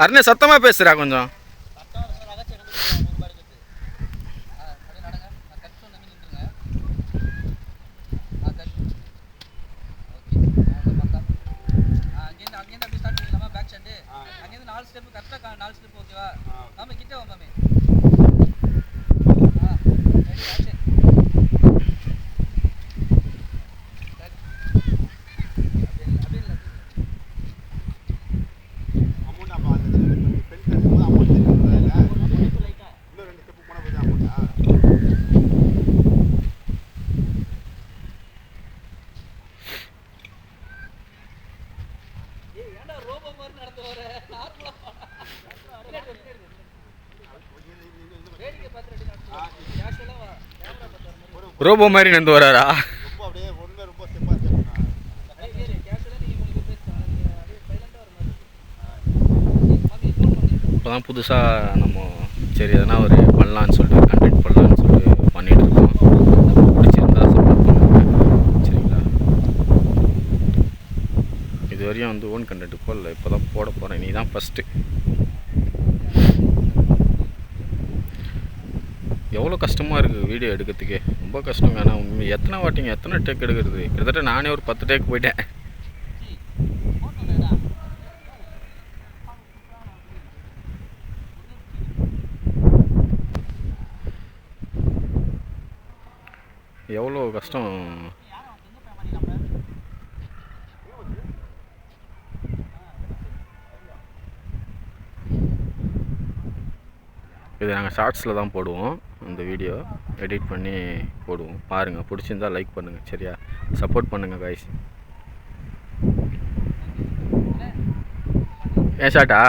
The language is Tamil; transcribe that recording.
அருணே சத்தமா பேசுறா கொஞ்சம். ரோபோ மாதிரி நடந்து வராரா? இப்போதான் புதுசாக நம்ம சரி எதனா ஒரு பண்ணலான்னு சொல்லிட்டு கண்டென்ட் பண்ணலான்னு சொல்லிட்டு பண்ணிகிட்டு இருக்கோம். பிடிச்சிருந்தா சப்போர்ட் பண்ணுங்க சரிங்களா. இது வரையும் வந்து ஓன் கண்டென்ட் போடல, இப்போ தான் போட போகிறேன். நீ தான் ஃபஸ்ட்டு. எவ்வளோ கஷ்டமாக இருக்குது வீடியோ எடுக்கிறதுக்கே, ரொம்ப கஷ்டம். வேணாம் எத்தனை வாட்டிங்க எத்தனை டேக் எடுக்கிறது? கிட்டத்தட்ட நானே ஒரு 10 டேக் போயிட்டேன். எவ்வளோ கஷ்டம். இது நாங்கள் ஷார்ட்ஸில் தான் போடுவோம். இந்த வீடியோ எடிட் பண்ணி போடுவோம். பாருங்கள், பிடிச்சிருந்தால் லைக் பண்ணுங்கள் சரியா. சப்போர்ட் பண்ணுங்கள் காய்ஸ். ஏன் ஷார்ட்டா?